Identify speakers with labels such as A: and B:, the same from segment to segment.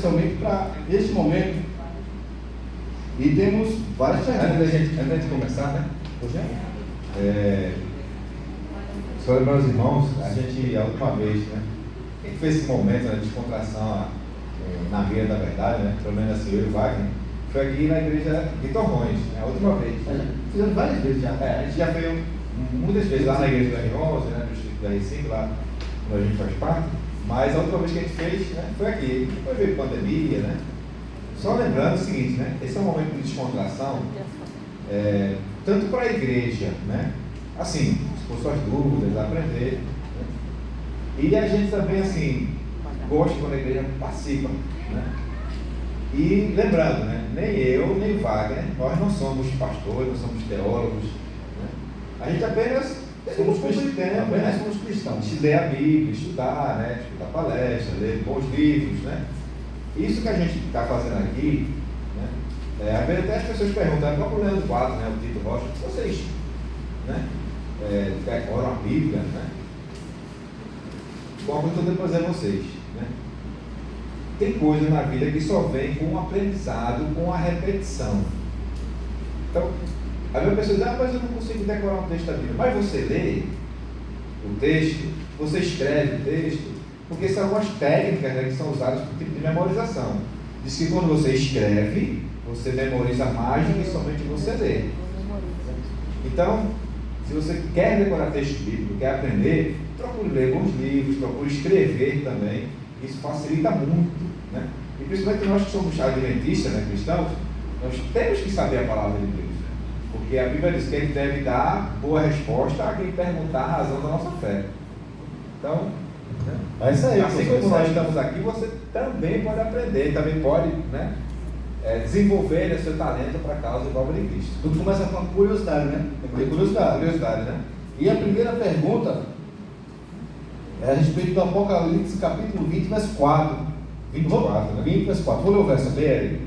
A: especialmente para este momento. E temos várias perguntas.
B: Antes de começar, né? Só lembrando os irmãos, a última vez, né? A gente fez esse momento de descontração na Via da Verdade, né? Pelo menos assim, eu e o Wagner. Foi aqui na igreja de Torrões, né? A última vez.
A: Fizemos várias vezes já.
B: A gente já foi muitas vezes lá na igreja do R11, né? Do distrito da R5, lá onde a gente faz parte. Mas a última vez que a gente fez, né? Foi aqui. Depois veio pandemia, né? Só lembrando o seguinte, né? Esse é um momento de descontração, tanto para a igreja, né? Assim, expor suas dúvidas, aprender. Né? E a gente também, assim, gosta quando a igreja participa, né? E lembrando, né? Nem eu, nem o Wagner, nós não somos pastores, não somos teólogos, né? A gente apenas somos cristãos, né?
A: Somos cristãos.
B: Ler a Bíblia, estudar, né? Escutar palestra, ler bons livros, né? Isso que a gente está fazendo aqui, né? Às vezes até as pessoas perguntam, qual é o Leandro 4, né? O Tito Rocha, se vocês, né? Decoram a Bíblia, né? Bom, eu estou depois a vocês, né? Tem coisa na vida que só vem com o aprendizado, com a repetição. Então, a minha pessoa diz, mas eu não consigo decorar um texto da Bíblia. Mas você lê o texto, você escreve o texto, porque são algumas técnicas, né, que são usadas para o tipo de memorização. Diz que quando você escreve, você memoriza mais do que somente você lê. Então, se você quer decorar texto bíblico, quer aprender, procure ler bons livros, procure escrever também. Isso facilita muito, né? E principalmente nós que somos adventistas, né, cristãos, nós temos que saber a palavra de Deus, né? Porque a Bíblia diz que a gente deve dar boa resposta a quem perguntar a razão da nossa fé. Então,
A: É isso aí,
B: assim como nós estamos aqui, você também pode aprender, também pode, né, desenvolver seu talento para a causa e obra de Cristo.
A: Tudo começa com a curiosidade, né? Tem
B: Curiosidade, né?
A: E a primeira pergunta é a respeito do Apocalipse, capítulo 20, verso 4.
B: 24, né?
A: 20, verso 4. Vou ler o verso aqui.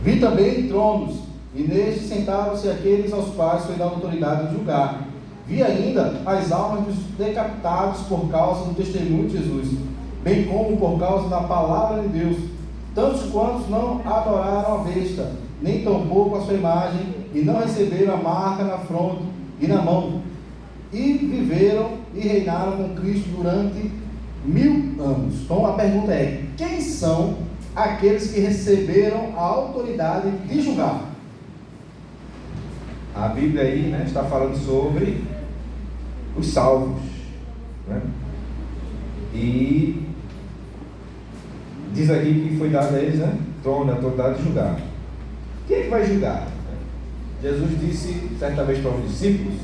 A: Vi também tronos, e nestes sentaram-se aqueles aos quais foi dada autoridade de julgar. Vi ainda as almas dos decapitados por causa do testemunho de Jesus, bem como por causa da palavra de Deus, tantos quantos não adoraram a besta, nem tampouco a sua imagem, e não receberam a marca na fronte e na mão, e viveram e reinaram com Cristo durante 1000 anos. Então a pergunta é: quem são aqueles que receberam a autoridade de julgar?
B: A Bíblia aí, né, está falando sobre os salvos, né? E diz aqui que foi dado a eles, né, trono, a autoridade de julgar. Quem é que vai julgar? Jesus disse certa vez para os discípulos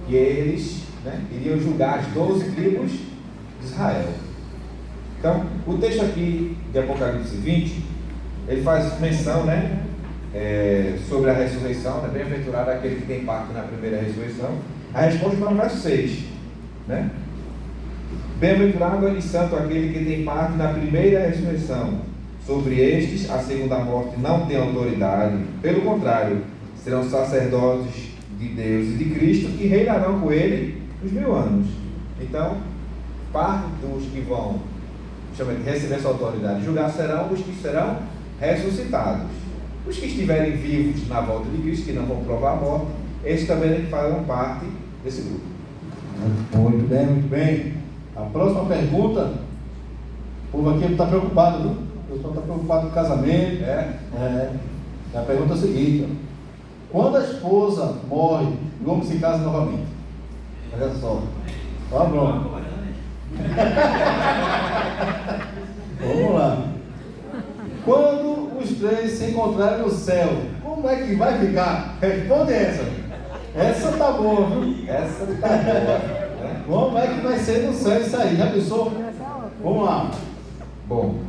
B: que eles, né, iriam julgar as 12 tribos de Israel. Então, o texto aqui de Apocalipse 20, ele faz menção, né, sobre a ressurreição, né? Bem-aventurado aquele que tem parte na primeira ressurreição. A resposta está no verso 6, né? Bem-aventurado e santo aquele que tem parte na primeira ressurreição. Sobre estes, a segunda morte não tem autoridade. Pelo contrário, serão sacerdotes de Deus e de Cristo que reinarão com ele os 1000 anos. Então, parte dos que vão receber essa autoridade de julgar serão os que serão ressuscitados. Os que estiverem vivos na volta de Cristo, que não vão provar a morte, esses também farão parte desse grupo.
A: Muito bem, muito bem. A próxima pergunta, o povo aqui está preocupado, viu? O pessoal está preocupado com o casamento. A pergunta é a seguinte: quando a esposa morre, o homem se casa novamente? Olha só. Ó, Bruno. Vamos lá. Quando os três se encontrarem no céu, como é que vai ficar? Responde essa. Essa tá boa, viu?
B: Essa tá boa.
A: Como é que vai ser no céu isso aí? Já pensou? Vamos lá.
B: Bom,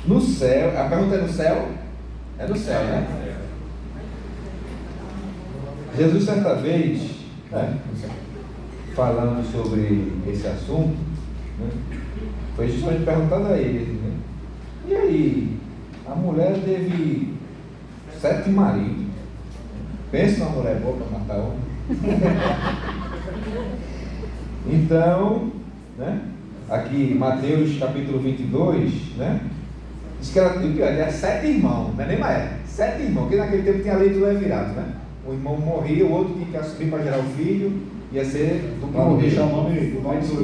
B: no céu, a pergunta é no céu? É no céu, né? Jesus, certa vez, falando sobre esse assunto, né, foi justamente perguntado a ele, né? E aí, a mulher teve 7 maridos. Pensa numa mulher boa para matar homem. Então, né, aqui Mateus capítulo 22, né? Diz que era 7 irmãos, não é nem mais, 7 irmãos, porque naquele tempo tinha a lei do levirato, né? Um irmão morria, o outro tinha que assumir para gerar o filho, ia ser do
A: Para não deixar o nome do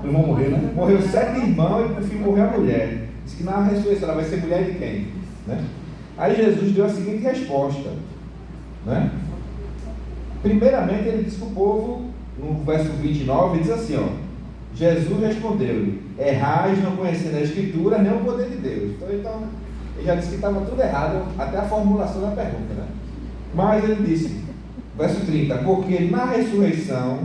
A: irmão morrer, né?
B: Morreu 7 irmãos e por fim morreu a mulher. Diz que na ressurreição ela vai ser mulher de quem? Né? Aí Jesus deu a seguinte resposta, né? Primeiramente ele disse para o povo, no verso 29, ele diz assim, ó: Jesus respondeu-lhe: errais não conhecendo a Escritura nem o poder de Deus. Então ele já disse que estava tudo errado, até a formulação da pergunta, né? Mas ele disse, verso 30, porque na ressurreição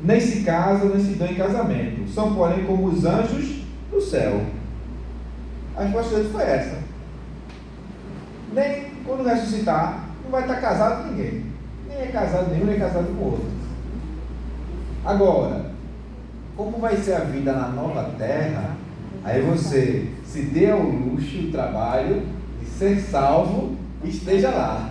B: nem se casa, nem se dão em casamento, são porém como os anjos do céu. A resposta dele foi essa: nem quando ressuscitar não vai estar casado com ninguém, nem é casado nenhum, nem é casado com o outro. Agora, como vai ser a vida na nova terra, aí você se dê ao luxo e trabalho de ser salvo e esteja lá,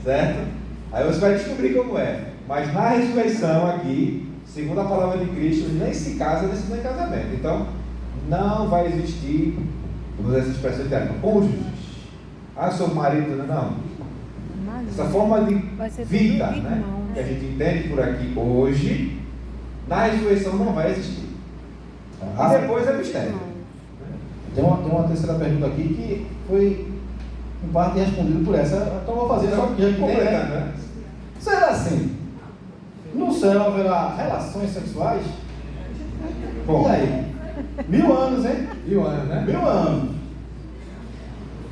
B: certo? Aí você vai descobrir como é. Mas na ressurreição aqui, segundo a palavra de Cristo, nem se casa, nem se dá em casamento. Então, não vai existir, vamos dizer essa expressão interna, cônjuges. Ah, sou marido, não. Essa forma de vida, né, que a gente entende por aqui hoje, na ressurreição não vai existir. E depois é mistério.
A: Tem uma terceira pergunta aqui que foi em parte respondido por essa. Então vou fazer só que já
B: completando, né?
A: Será assim? No céu haverá relações sexuais?
B: Bom,
A: e aí? 1000 anos, hein?
B: 1000 anos, né?
A: 1000 anos.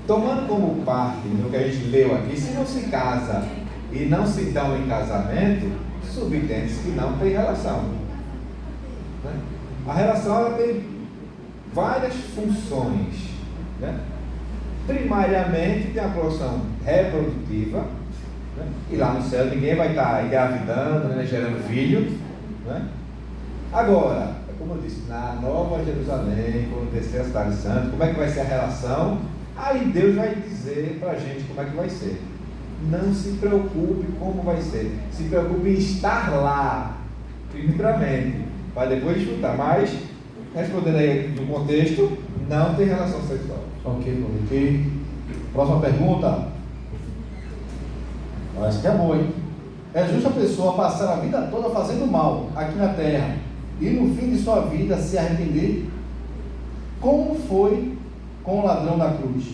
B: Tomando como parte do que a gente leu aqui, se não se casa e não se dão em casamento, subentende-se que não tem relação, né? A relação ela tem várias funções, né? Primariamente tem a função reprodutiva, né? E lá no céu ninguém vai estar engravidando, né? Gerando filho, né? Agora, como eu disse, na Nova Jerusalém, quando descer a Cidade Santa, como é que vai ser a relação? Aí Deus vai dizer pra gente como é que vai ser. Não se preocupe como vai ser, se preocupe em estar lá, primeiramente, para depois desfrutar. Mas, respondendo aí do contexto, não tem relação sexual.
A: Ok. Próxima pergunta. Essa que é boa, hein? É justo a pessoa passar a vida toda fazendo mal aqui na terra e no fim de sua vida se arrepender? Como foi com o ladrão da cruz?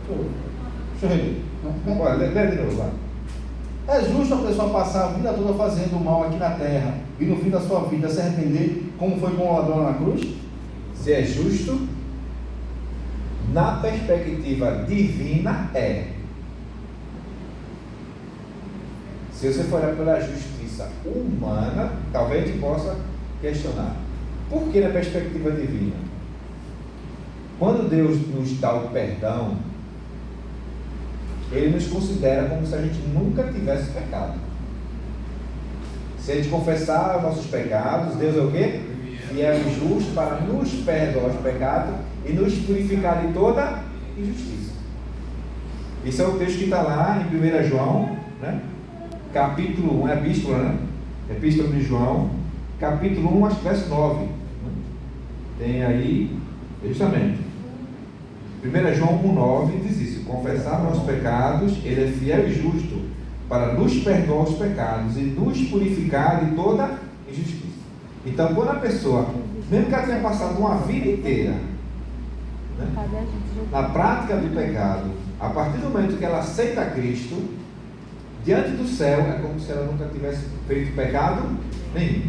A: Deixa eu reler.
B: Olha, lê de novo lá.
A: É justo a pessoa passar a vida toda fazendo mal aqui na terra e no fim da sua vida se arrepender, como foi com o ladrão na cruz?
B: Se é justo, na perspectiva divina é. Se você for olhar pela justiça humana, talvez a gente possa questionar. Por que na perspectiva divina? Quando Deus nos dá o perdão, Ele nos considera como se a gente nunca tivesse pecado. Se a gente confessar os nossos pecados, Deus é o quê? Fiel e justo para nos perdoar os pecados e nos purificar de toda injustiça. Esse é o texto que está lá em 1 João, né? Capítulo 1, é epístola, né? Epístola de João, capítulo 1, acho que verso 9. Tem aí, justamente. 1 João 1,9 diz isso: confessar nossos pecados, Ele é fiel e justo para nos perdoar os pecados e nos purificar de toda injustiça. Então, quando a pessoa, mesmo que ela tenha passado uma vida inteira, né, na prática do pecado, a partir do momento que ela aceita Cristo, diante do céu é como se ela nunca tivesse feito pecado nenhum.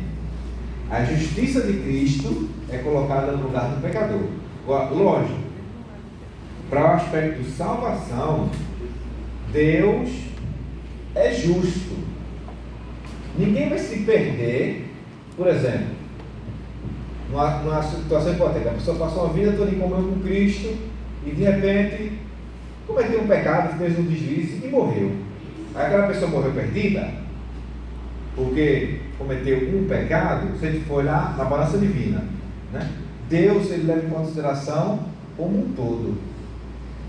B: A justiça de Cristo é colocada no lugar do pecador. Lógico, para o aspecto de salvação, Deus é justo. Ninguém vai se perder. Por exemplo, numa situação hipotética, a pessoa passou uma vida toda em comunhão com Cristo e de repente cometeu um pecado, fez um deslize e morreu. Aí aquela pessoa morreu perdida porque cometeu um pecado. Se a gente for olhar na balança divina, né? Deus, ele leva em consideração como um todo.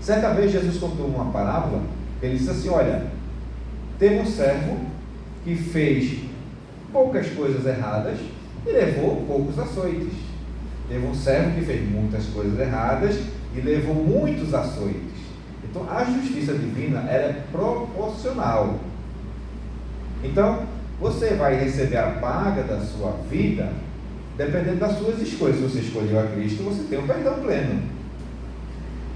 B: Certa vez Jesus contou uma parábola. Ele disse assim: olha, teve um servo que fez poucas coisas erradas, e levou poucos açoites. Teve um servo que fez muitas coisas erradas e levou muitos açoites. Então, a justiça divina ela é proporcional. Então, você vai receber a paga da sua vida dependendo das suas escolhas. Se você escolheu a Cristo, você tem um perdão pleno.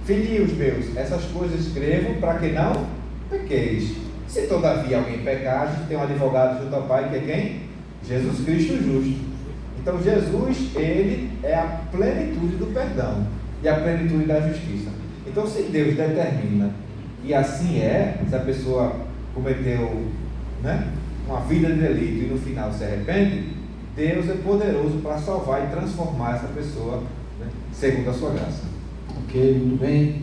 B: Filhinhos meus, essas coisas escrevo para que não pequeis. Se todavia alguém pecar, a gente tem um advogado junto ao Pai, que é quem? Jesus Cristo justo. Então Jesus, ele é a plenitude do perdão e a plenitude da justiça. Então se Deus determina, e assim é, se a pessoa cometeu, né, uma vida de delito e no final se arrepende, Deus é poderoso para salvar e transformar essa pessoa, né, segundo a sua graça.
A: Ok, muito bem.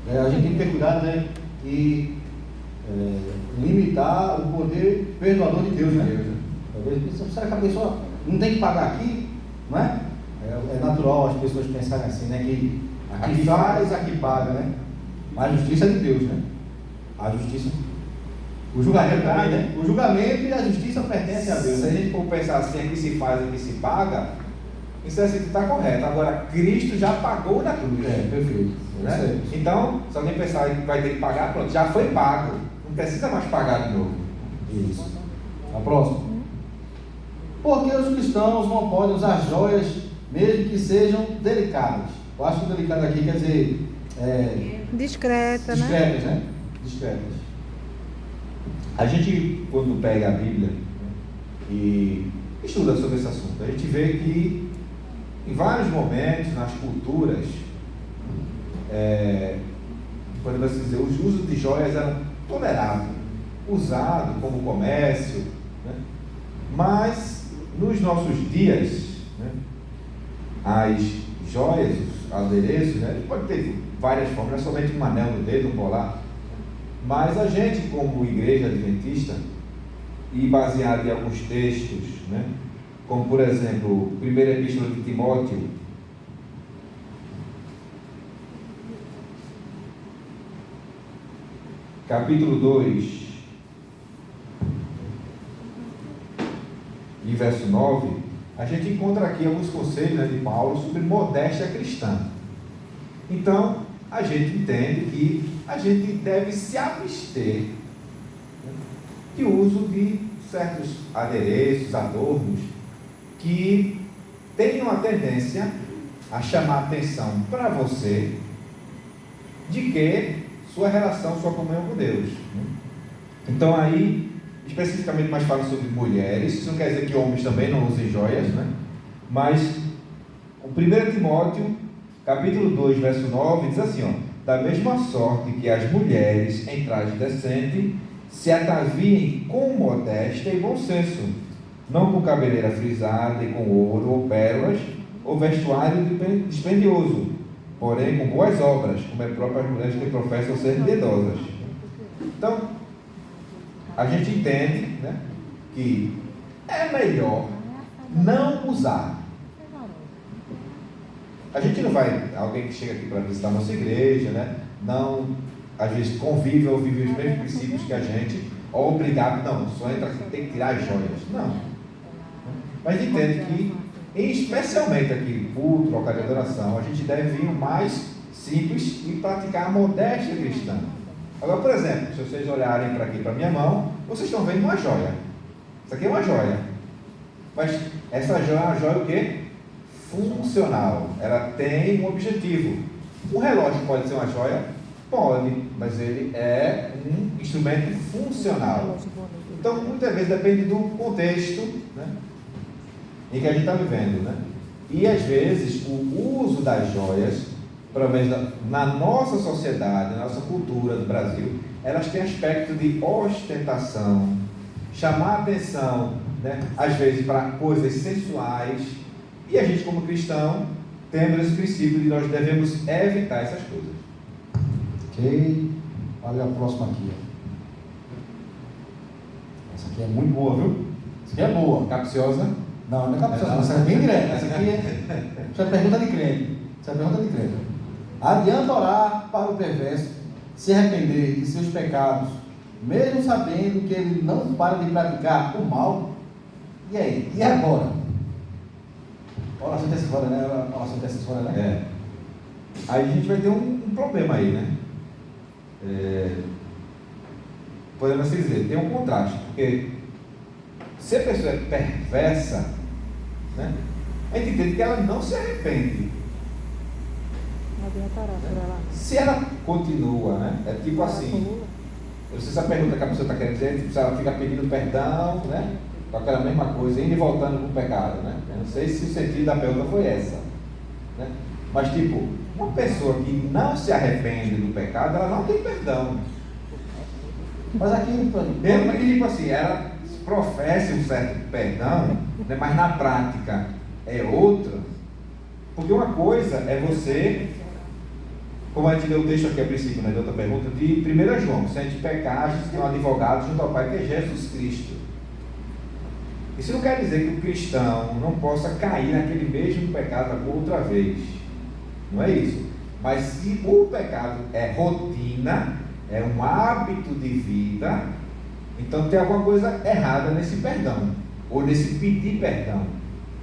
A: A gente tem que ter cuidado, né? E limitar o poder perdoador de Deus, né? Será que a pessoa não tem que pagar aqui? Não é? É natural as pessoas pensarem assim, né? Que aqui faz, aqui paga, né? Mas a justiça é de Deus, né? A justiça. O julgamento também, né? O julgamento e a justiça pertencem a Deus.
B: Se a gente for pensar assim, aqui se faz, aqui se paga, isso é assim que está correto. Agora, Cristo já pagou na cruz.
A: Perfeito.
B: Né? Então, se alguém pensar que vai ter que pagar, pronto, já foi pago. Não precisa mais pagar de novo.
A: Isso. A próxima. Porque os cristãos não podem usar joias, mesmo que sejam delicadas. Eu acho que delicado aqui quer dizer
C: discretas,
A: né? Discretas.
B: A gente, quando pega a Bíblia e estuda sobre esse assunto, a gente vê que em vários momentos, nas culturas, podemos dizer, os usos de joias eram tolerados, usado como comércio, né? Mas nos nossos dias, né, as joias, os adereços, né, pode ter várias formas, não é somente um anel no dedo, um colar, mas a gente, como igreja adventista, e baseado em alguns textos, né, como por exemplo, 1ª Epístola de Timóteo, capítulo 2, e verso 9, a gente encontra aqui alguns conselhos, né, de Paulo sobre modéstia cristã. Então, a gente entende que a gente deve se abster, né, de uso de certos adereços, adornos, que tenham a tendência a chamar atenção para você de que sua relação, sua comunhão com Deus. Então aí, especificamente mais falo sobre mulheres, isso não quer dizer que homens também não usem joias, né? Mas o 1 Timóteo, capítulo 2, verso 9, diz assim, ó: da mesma sorte que as mulheres em traje decente se ataviem com modéstia e bom senso, não com cabeleira frisada e com ouro ou pérolas, ou vestuário dispendioso, porém com boas obras, como é próprio as mulheres que professam ser piedosas. Então, a gente entende, né, que é melhor não usar. A gente não vai, alguém que chega aqui para visitar a nossa igreja, né, não, às vezes convive ou vive os mesmos princípios que a gente, ou obrigado, não, só entra aqui, tem que tirar as joias. Não. Mas entende que, especialmente aqui, culto, local de adoração, a gente deve vir o mais simples e praticar a modéstia cristã. Agora, por exemplo, se vocês olharem para aqui, para a minha mão, vocês estão vendo uma joia. Isso aqui é uma joia. Mas essa joia é uma joia o quê? Funcional. Ela tem um objetivo. Um relógio pode ser uma joia? Pode, mas ele é um instrumento funcional. Então, muitas vezes depende do contexto, né, em que a gente está vivendo, né? E às vezes o uso das joias, pelo menos na nossa sociedade, na nossa cultura do Brasil, elas têm aspecto de ostentação, chamar atenção, né, às vezes para coisas sensuais, e a gente como cristão temos esse princípio de nós devemos evitar essas coisas.
A: Ok, olha a próxima aqui, ó. Essa aqui é muito boa, viu? Essa aqui é boa.
B: Capciosa?
A: Não, não é capciosa, essa é bem direta. Essa aqui é pergunta de crente. Essa é pergunta de crente. Adianta orar para o perverso se arrepender de seus pecados, mesmo sabendo que ele não para de praticar o mal? E aí? E agora? Oração intercessória, né? Oração intercessória, né?
B: É. Aí a gente vai ter um problema aí, né? Podemos assim dizer, tem um contraste, porque se a pessoa é perversa, né, a gente entende que ela não se arrepende.
C: Não adiantará por ela.
B: Se ela continua, né? É tipo assim, eu não sei se a pergunta que a pessoa está querendo dizer, tipo, se ela fica pedindo perdão, né? Com aquela mesma coisa, indo e voltando com o pecado, né? Eu não sei se o sentido da pergunta foi essa, né? Mas tipo, uma pessoa que não se arrepende do pecado, ela não tem perdão.
A: Mas aqui,
B: Mesmo que tipo assim, ela professe um certo perdão, né? Mas na prática é outra. Porque uma coisa é você, como a gente deu o texto aqui a princípio, né, de outra pergunta, de 1 João, se a gente pecar, a gente tem um advogado junto ao Pai, que é Jesus Cristo. Isso não quer dizer que o cristão não possa cair naquele mesmo pecado outra vez. Não é isso. Mas se o pecado é rotina, é um hábito de vida, então tem alguma coisa errada nesse perdão, ou nesse pedir perdão,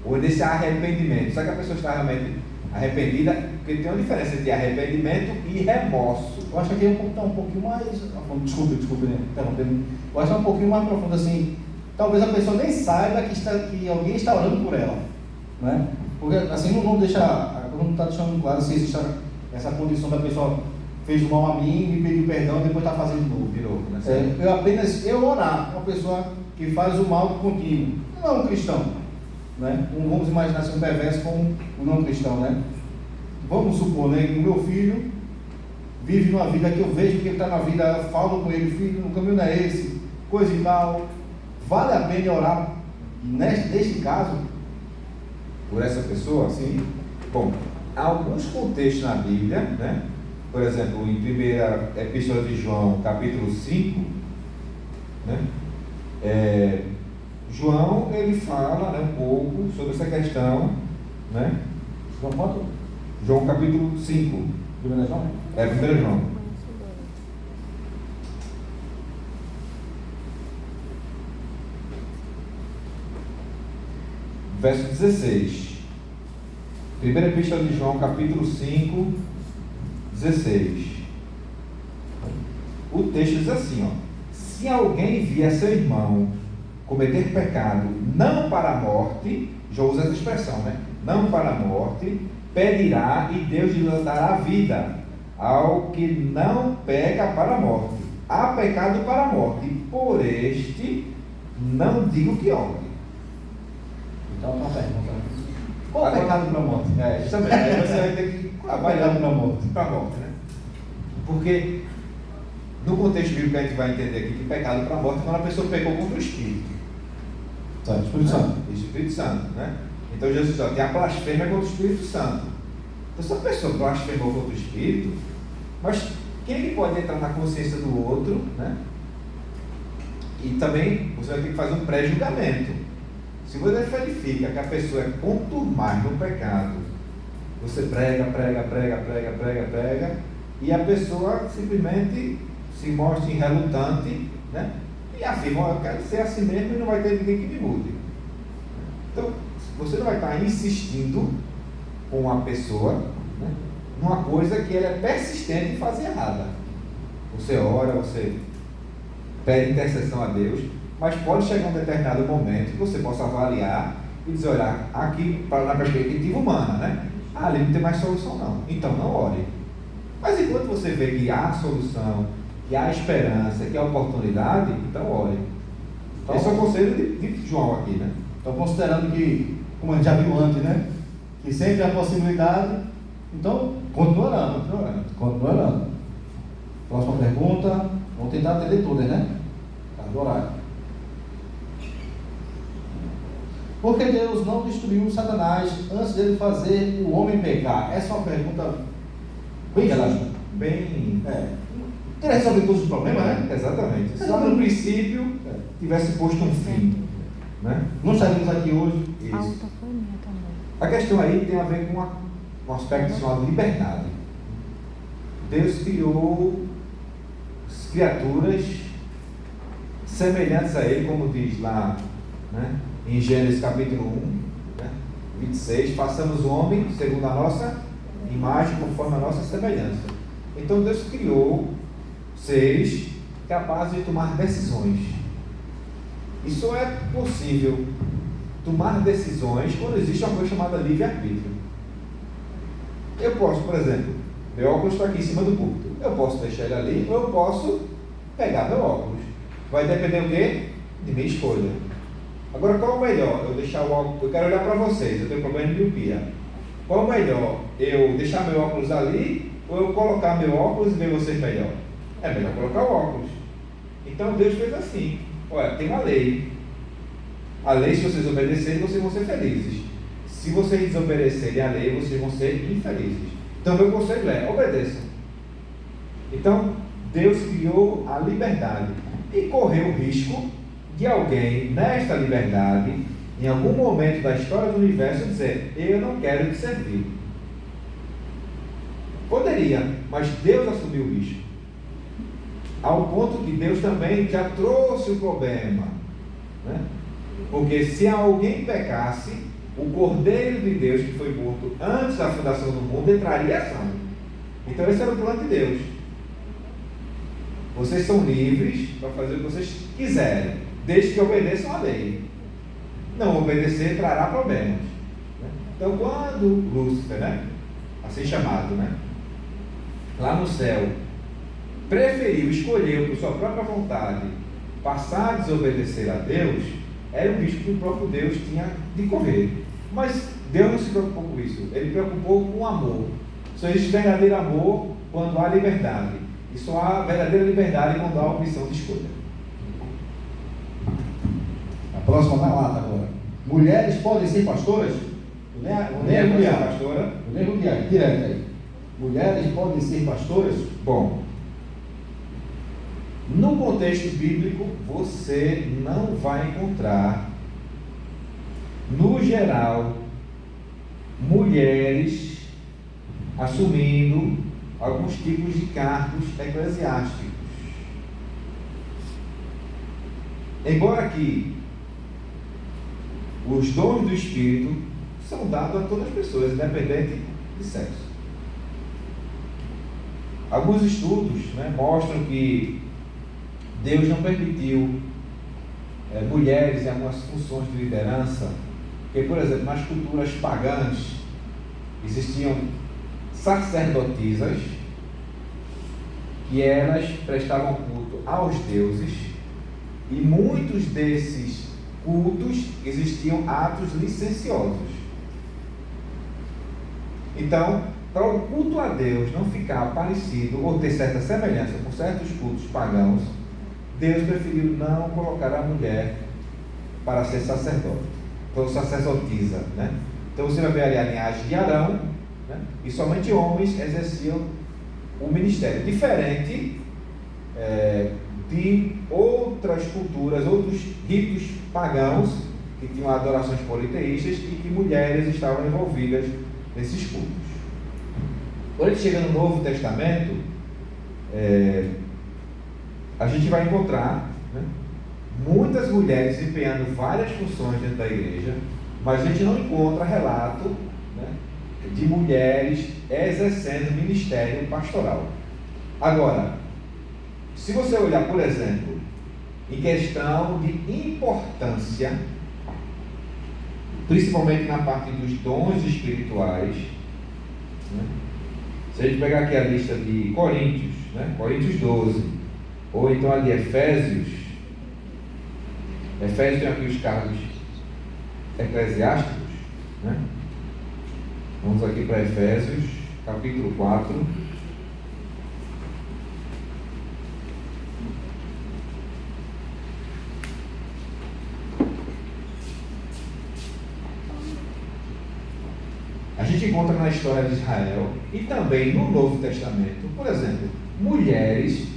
B: ou nesse arrependimento. Sabe que a pessoa está realmente arrependida? Porque tem uma diferença entre arrependimento e remorso.
A: eu acho que aqui é um pouquinho mais. Desculpe, né? Interrompendo. Eu acho que é um pouquinho mais profundo assim. Talvez a pessoa nem saiba que alguém está orando por ela, né? Porque assim não deixa, não está deixando claro se existe essa condição da pessoa fez mal a mim, me pediu perdão, depois está fazendo de novo, né? Eu orar, uma pessoa que faz o mal contigo, não é um cristão, né? Vamos imaginar ser um perverso como um não cristão, né? Vamos supor, né, que o meu filho vive numa vida que eu vejo que ele está na vida, eu falo com ele, filho, o caminho não é esse, coisa e tal. Vale a pena orar neste caso?
B: Por essa pessoa?
A: Sim.
B: Bom, há alguns contextos na Bíblia, né? Por exemplo, em 1ª Epístola de João, capítulo 5, né? João, ele fala, né, um pouco sobre essa questão, né?
A: João quanto?
B: João capítulo 5.
A: 1 João?
B: 1 João. Verso 16. 1ª Epístola de João, capítulo 5, 16. O texto diz assim, ó: se alguém vier seu irmão cometer pecado, não para a morte, já usa essa expressão, né? Não para a morte, pedirá e Deus lhe dará vida ao que não peca para a morte. Há pecado para a morte, e por este não digo que ore.
A: Então, uma pergunta. Qual é o pecado para a morte?
B: Justamente. Aí você vai ter que avaliar
A: para a morte.
B: Para a morte, né? Porque no contexto bíblico a gente vai entender aqui que pecado para a morte é quando a pessoa pecou contra o Espírito.
A: Tá, Espírito Santo.
B: Espírito Santo, né? Então Jesus diz, tem a blasfêmia contra o Espírito Santo. Então se a pessoa blasfemou contra o Espírito, mas quem é que pode entrar na consciência do outro, né? E também você vai ter que fazer um pré-julgamento. Se você verifica que a pessoa é contumaz no pecado, você prega, e a pessoa simplesmente se mostra relutante, né? E afirma, eu quero ser assim mesmo e não vai ter ninguém que me mude. Então, você não vai estar insistindo com a pessoa, né, numa coisa que ela é persistente em fazer errada. Você ora, você pede intercessão a Deus, mas pode chegar um determinado momento que você possa avaliar e dizer, olha, aqui na perspectiva humana, né? Ali não tem mais solução não, então não ore. Mas enquanto você vê que há solução, que há esperança, que há oportunidade, então ore. Então, esse é o conselho de João aqui, né?
A: Então, considerando que, como a gente já viu antes, né? Que sempre há possibilidade, então, continua orando. Próxima pergunta, vamos tentar atender todas, né? Tá, do horário. Porque Deus não destruiu Satanás antes dele fazer o homem pecar? Essa é uma pergunta bem relacionada. Quer resolver todos os problemas, né?
B: Exatamente. Só no princípio tivesse posto um fim, né?
A: Não estaríamos aqui hoje.
C: A outra foi minha também.
B: A questão aí tem a ver com um aspecto chamado liberdade. Deus criou criaturas semelhantes a Ele, como diz lá, né, em Gênesis capítulo 1, né, 26, façamos o homem segundo a nossa imagem, conforme a nossa semelhança. Então Deus criou seres capazes de tomar decisões. E só é possível tomar decisões quando existe uma coisa chamada livre-arbítrio. Eu posso, por exemplo, meu óculos está aqui em cima do púlpito. Eu posso deixar ele ali ou eu posso pegar meu óculos. Vai depender do quê? De minha escolha. Agora, qual é o melhor? Eu deixar o óculos... Eu quero olhar para vocês, eu tenho problema de miopia. Qual é o melhor? Eu deixar meu óculos ali ou eu colocar meu óculos e ver vocês melhor? É melhor colocar o óculos. Então Deus fez assim. Olha, tem uma lei. A lei, se vocês obedecerem, vocês vão ser felizes. Se vocês desobedecerem a lei, vocês vão ser infelizes. Então, meu conselho é: obedeçam. Então, Deus criou a liberdade e correu o risco de alguém, nesta liberdade, em algum momento da história do universo, dizer: eu não quero te servir. Poderia, mas Deus assumiu o risco. Ao ponto que Deus também já trouxe o problema, né? Porque se alguém pecasse, o Cordeiro de Deus, que foi morto antes da fundação do mundo, entraria em ação. Então esse era o plano de Deus. Vocês são livres para fazer o que vocês quiserem, desde que obedeçam a lei. Não obedecer trará problemas, né? Então quando Lúcifer, né, assim chamado, né, lá no céu, preferiu, escolheu por sua própria vontade passar a desobedecer a Deus, era um risco que o próprio Deus tinha de correr. Mas Deus não se preocupou com isso. Ele preocupou com o amor. Só existe verdadeiro amor quando há liberdade. E só há verdadeira liberdade quando há opção de escolha.
A: A próxima na lata agora. Mulheres podem ser pastoras? Vou nem arrudear,
B: pastora.
A: Vou nem arrudear, direto aí. Mulheres podem ser pastoras?
B: Bom, no contexto bíblico, você não vai encontrar, no geral, mulheres assumindo alguns tipos de cargos eclesiásticos. Embora que os dons do Espírito são dados a todas as pessoas, independente de sexo. Alguns estudos, né, mostram que Deus não permitiu mulheres em algumas funções de liderança, porque, por exemplo, nas culturas pagãs existiam sacerdotisas que elas prestavam culto aos deuses, e muitos desses cultos existiam atos licenciosos. Então, para o culto a Deus não ficar parecido ou ter certa semelhança com certos cultos pagãos, Deus preferiu não colocar a mulher para ser sacerdote, ou sacerdotisa, né? Então você vai ver ali a linhagem de Arão, né? E somente homens exerciam o ministério, diferente de outras culturas, outros ritos pagãos que tinham adorações politeístas e que mulheres estavam envolvidas nesses cultos. Quando a gente chega no Novo Testamento, a gente vai encontrar, né, muitas mulheres desempenhando várias funções dentro da igreja, mas a gente não encontra relato, né, de mulheres exercendo ministério pastoral. Agora, se você olhar, por exemplo, em questão de importância, principalmente na parte dos dons espirituais, né, se a gente pegar aqui a lista de Coríntios, né, Coríntios 12, ou então ali Efésios tem aqui os cargos eclesiásticos, né? Vamos aqui para Efésios, capítulo 4. A gente encontra na história de Israel e também no Novo Testamento, por exemplo, mulheres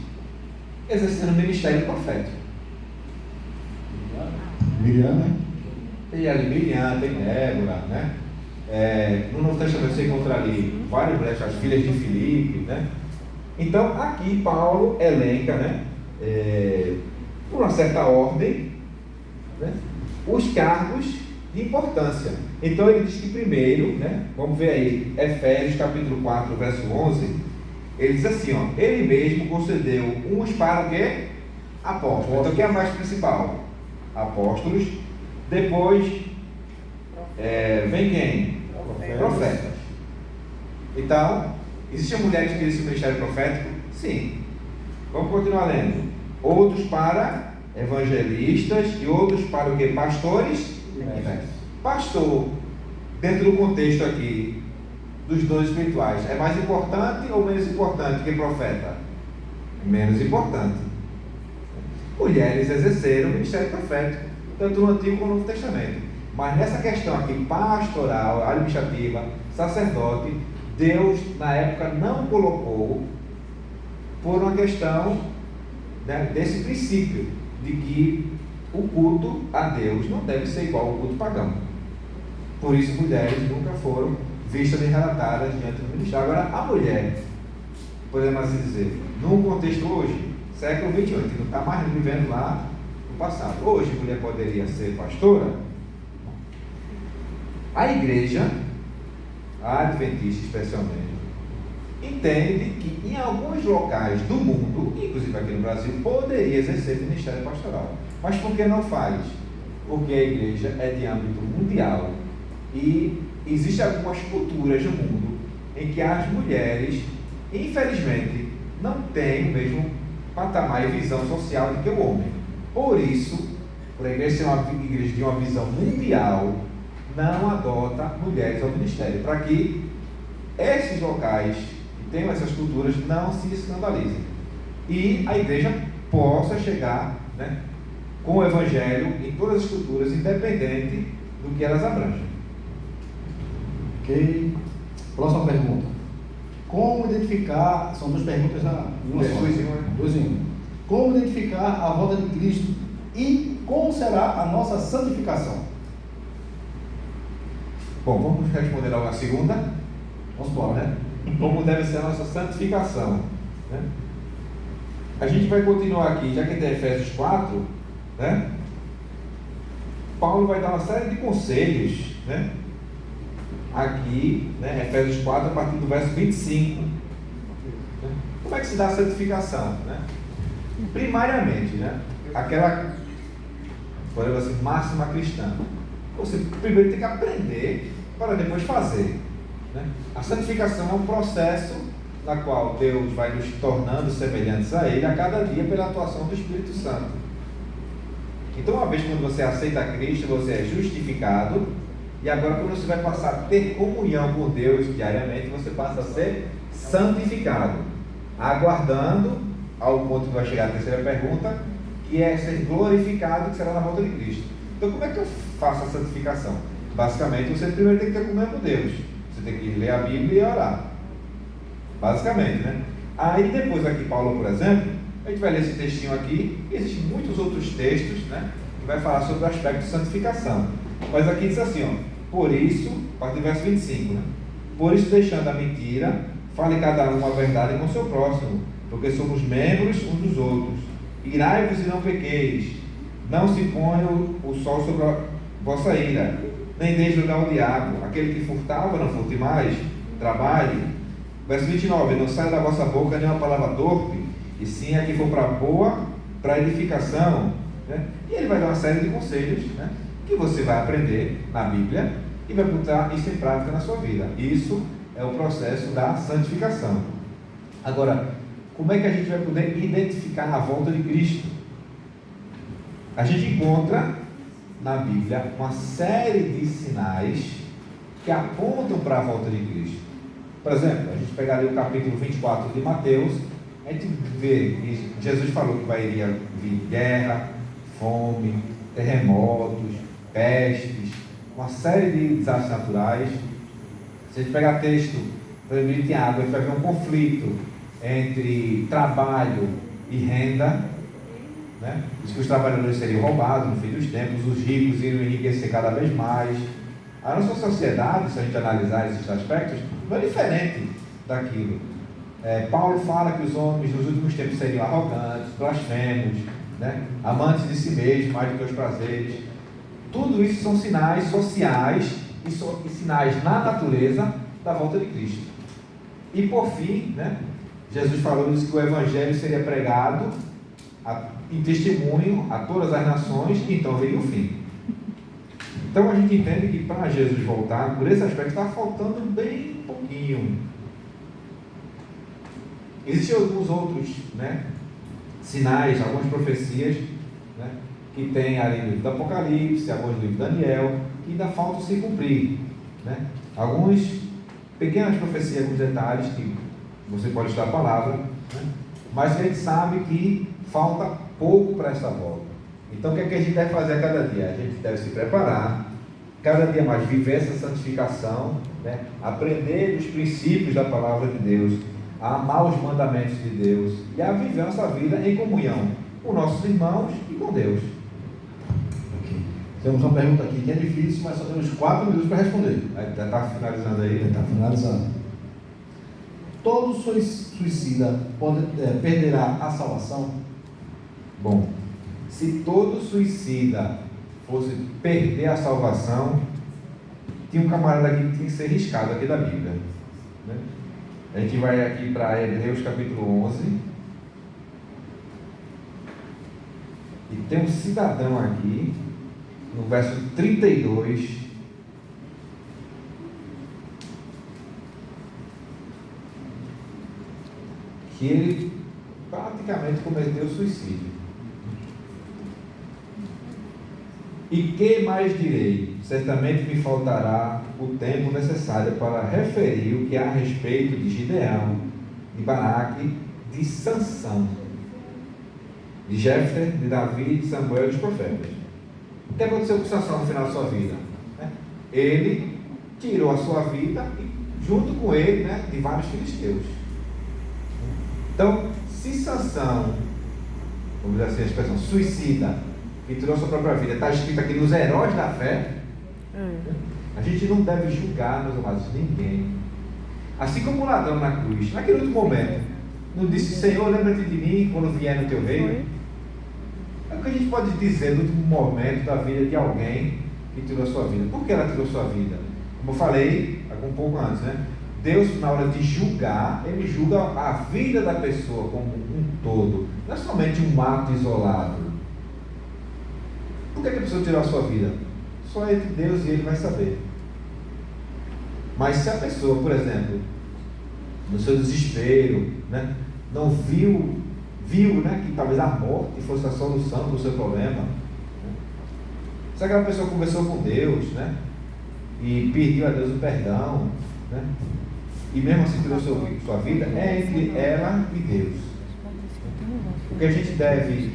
B: exercendo o ministério profético.
A: Miriam, né?
B: Tem ali Miriam, tem Débora, né? No Novo Testamento você encontra ali várias mulheres, as filhas de Filipe, né? Então aqui Paulo elenca, né, por uma certa ordem, né, os cargos de importância. Então ele diz que primeiro, né, vamos ver aí, Efésios capítulo 4, verso 11, ele diz assim, ó, ele mesmo concedeu uns para o quê? Apóstolos. Então quem é mais principal? Apóstolos. Depois vem quem? Profetas. Então, existem mulheres que dizem o ministério profético? Sim. Vamos continuar lendo. Outros para evangelistas e outros para o quê? Pastores? Pastor, dentro do contexto aqui dos dons espirituais, é mais importante ou menos importante que profeta? Menos importante. Mulheres exerceram o ministério profético, tanto no Antigo como no Novo Testamento. Mas nessa questão aqui, pastoral, administrativa, sacerdote, Deus na época não colocou por uma questão, né, desse princípio de que o culto a Deus não deve ser igual ao culto pagão. Por isso mulheres nunca foram vistas nem relatadas diante do ministério. Agora a mulher, podemos assim dizer, num contexto hoje, século XXI, que não está mais vivendo lá no passado. Hoje a mulher poderia ser pastora. A igreja, a adventista especialmente, entende que em alguns locais do mundo, inclusive aqui no Brasil, poderia exercer o ministério pastoral. Mas por que não faz? Porque a igreja é de âmbito mundial e existem algumas culturas no mundo em que as mulheres, infelizmente, não têm o mesmo patamar e visão social do que o homem. Por isso, por a igreja ser uma igreja de uma visão mundial, não adota mulheres ao ministério, para que esses locais que tenham essas culturas não se escandalizem e a igreja possa chegar, né, com o evangelho em todas as culturas, independente do que elas abrangem.
A: Ok. Próxima pergunta. Como identificar, são duas perguntas em uma só. Dois em um. Como identificar a volta de Cristo e como será a nossa santificação?
B: Bom, vamos responder logo a segunda.
A: Vamos embora, né?
B: Como deve ser a nossa santificação, né? A gente vai continuar aqui, já que tem Efésios 4, né? Paulo vai dar uma série de conselhos, né? Aqui, né? Efésios 4, a partir do verso 25. Como é que se dá a santificação, né? Primariamente, né? Aquela, podemos assim, máxima cristã. Você primeiro tem que aprender para depois fazer, né? A santificação é um processo na qual Deus vai nos tornando semelhantes a Ele a cada dia pela atuação do Espírito Santo. Então, uma vez quando você aceita Cristo, você é justificado, e agora quando você vai passar a ter comunhão com Deus diariamente, você passa a ser santificado, aguardando ao ponto que vai chegar a terceira pergunta, que é ser glorificado, que será na volta de Cristo. Então, como é que eu faço a santificação? Basicamente, você primeiro tem que ter comunhão com Deus. Você tem que ler a Bíblia e orar. Basicamente, né? Aí depois aqui, Paulo, por exemplo, a gente vai ler esse textinho aqui, e existem muitos outros textos, né, que vai falar sobre o aspecto de santificação. Mas aqui diz assim, ó, por isso, a partir do verso 25, né? Por isso, deixando a mentira, fale cada um a verdade com o seu próximo, porque somos membros uns dos outros. Irai-vos e não pequeis. Não se ponha o sol sobre a vossa ira, nem deis lugar ao diabo. Aquele que furtava, não furte mais, trabalhe. Verso 29, não saia da vossa boca nenhuma palavra torpe, e sim a que for para boa, para edificação, né? E ele vai dar uma série de conselhos, né, que você vai aprender na Bíblia e vai botar isso em prática na sua vida. Isso é o processo da santificação. Agora, como é que a gente vai poder identificar a volta de Cristo? A gente encontra na Bíblia uma série de sinais que apontam para a volta de Cristo. Por exemplo, a gente pegar ali o capítulo 24 de Mateus, a gente vê que Jesus falou que iria vir guerra, fome, terremotos, pestes, uma série de desastres naturais. Se a gente pegar texto, por exemplo, de Tiago, a gente vai ver um conflito entre trabalho e renda, né? Diz que os trabalhadores seriam roubados no fim dos tempos, os ricos iriam enriquecer cada vez mais. A nossa sociedade, se a gente analisar esses aspectos, não é diferente daquilo. Paulo fala que os homens nos últimos tempos seriam arrogantes, blasfemos, né? Amantes de si mesmos mais do que os prazeres. Tudo isso são sinais sociais e sinais na natureza da volta de Cristo. E por fim, né, Jesus falou que o Evangelho seria pregado em testemunho a todas as nações, e então veio o fim. Então a gente entende que para Jesus voltar, por esse aspecto, está faltando bem pouquinho. Existem alguns outros, né, sinais, algumas profecias, né, que tem ali no livro do Apocalipse, alguns no livro de Daniel, que ainda faltam se cumprir, né? Algumas pequenas profecias, alguns detalhes que você pode estudar a palavra, né? Mas a gente sabe que falta pouco para essa volta. Então o que é que a gente deve fazer a cada dia? A gente deve se preparar, cada dia mais viver essa santificação, né? Aprender os princípios da palavra de Deus, a amar os mandamentos de Deus e a viver a nossa vida em comunhão com nossos irmãos e com Deus.
A: Temos uma pergunta aqui que é difícil, mas só temos 4 minutos para responder.
B: Já está finalizando aí?
A: Está finalizando. Todo suicida perderá a salvação?
B: Bom, se todo suicida fosse perder a salvação, tinha um camarada aqui que tinha que ser riscado aqui da Bíblia, né? A gente vai aqui para Hebreus capítulo 11. E tem um cidadão aqui, no verso 32, que ele praticamente cometeu suicídio. E que mais direi? Certamente me faltará o tempo necessário para referir o que há a respeito de Gideão, de Baraque, de Sansão, de Jefté, de Davi, de Samuel e dos profetas. O que aconteceu com Sansão no final da sua vida? Ele tirou a sua vida e, junto com ele, né, de vários filisteus. Então, se Sansão, vamos dizer assim a expressão, suicida, que tirou a sua própria vida, está escrito aqui nos heróis da fé, a gente não deve julgar, meus amados, ninguém. Assim como o ladrão na cruz, naquele último momento, não disse: Senhor, lembra-te de mim quando vier no teu reino? É o que a gente pode dizer no último momento da vida de alguém que tirou a sua vida. Por que ela tirou a sua vida? Como eu falei um pouco antes, né? Deus, na hora de julgar, Ele julga a vida da pessoa como um todo, não é somente um ato isolado. Por que a pessoa tirou a sua vida? Só entre Deus e Ele vai saber. Mas se a pessoa, por exemplo, no seu desespero, né, não viu, né, que talvez a morte fosse a solução do seu problema, né? Se aquela pessoa conversou com Deus, né, e pediu a Deus o perdão, né, e mesmo assim tirou sua vida, é entre ela e Deus. O que a gente deve,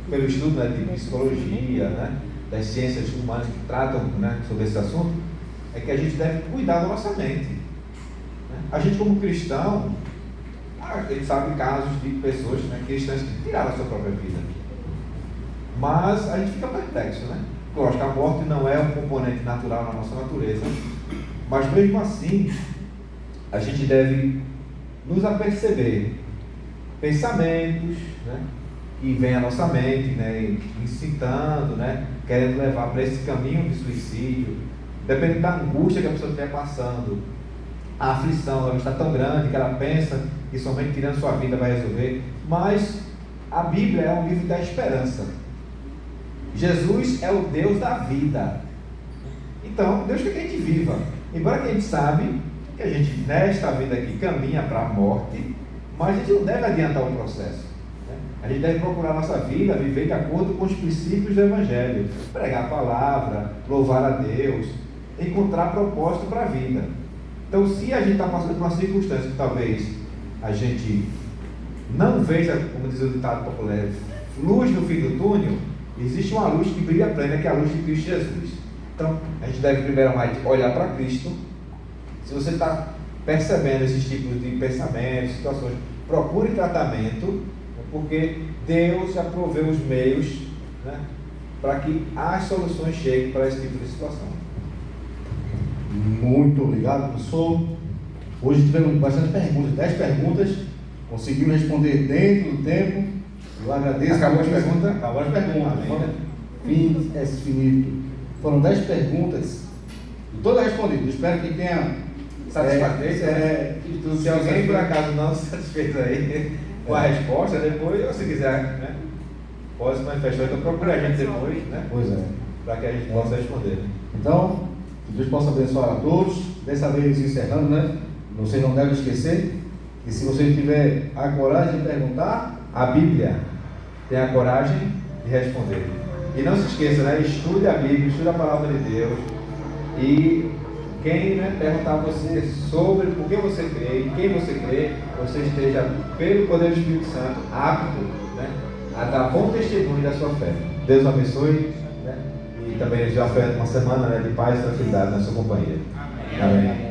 B: pelo estudo, né, de psicologia, né, das ciências humanas que tratam, né, sobre esse assunto, é que a gente deve cuidar da nossa mente, né? A gente, como cristão, a gente sabe casos de pessoas, né, cristãs que tiraram a sua própria vida, mas a gente fica perplexo, né? Lógico, a morte não é um componente natural na nossa natureza, mas mesmo assim a gente deve nos aperceber pensamentos, né, que vem à nossa mente, né, incitando, né, querendo levar para esse caminho de suicídio, dependendo da angústia que a pessoa estiver passando, a aflição, ela está tão grande que ela pensa que somente tirando sua vida vai resolver. Mas a Bíblia é um livro da esperança. Jesus é o Deus da vida. Então, Deus quer que a gente viva. Embora que a gente sabe que a gente nesta vida aqui caminha para a morte, mas a gente não deve adiantar o processo. A gente deve procurar a nossa vida, viver de acordo com os princípios do Evangelho, pregar a palavra, louvar a Deus, encontrar propósito para a vida. Então, se a gente está passando por uma circunstância que talvez a gente não veja, como diz o ditado popular, luz no fim do túnel, existe uma luz que brilha plena, que é a luz de Cristo Jesus. Então, a gente deve primeiramente olhar para Cristo. Se você está percebendo esses tipos de pensamentos, situações, procure tratamento, porque Deus já proveu os meios, né, para que as soluções cheguem para esse tipo de situação.
A: Muito obrigado, professor. Hoje tivemos bastante perguntas, 10 perguntas, conseguimos responder dentro do tempo. Eu agradeço.
B: Acabou as perguntas?
A: Acabou as perguntas. Fin es finito. Foram 10 perguntas e todas respondidas. Espero que tenha
B: Satisfeito, se alguém por acaso não se satisfez aí com a resposta, depois, ou se quiser, né, pode se manifestar, então procura a gente depois, né,
A: Pois é.
B: para que a gente possa responder.
A: Então, que Deus possa abençoar a todos. Dessa vez encerrando, né? Vocês não devem esquecer que se você tiver a coragem de perguntar,
B: A Bíblia tem a coragem de responder. E não se esqueça, né, estude a Bíblia, estude a palavra de Deus. E quem, né, perguntar a você sobre por que você crê, em quem você crê, você esteja, pelo poder do Espírito Santo, apto, né, a dar bom testemunho da sua fé. Deus abençoe, né, e também nos dê uma semana, né, de paz e tranquilidade na sua companhia. Amém.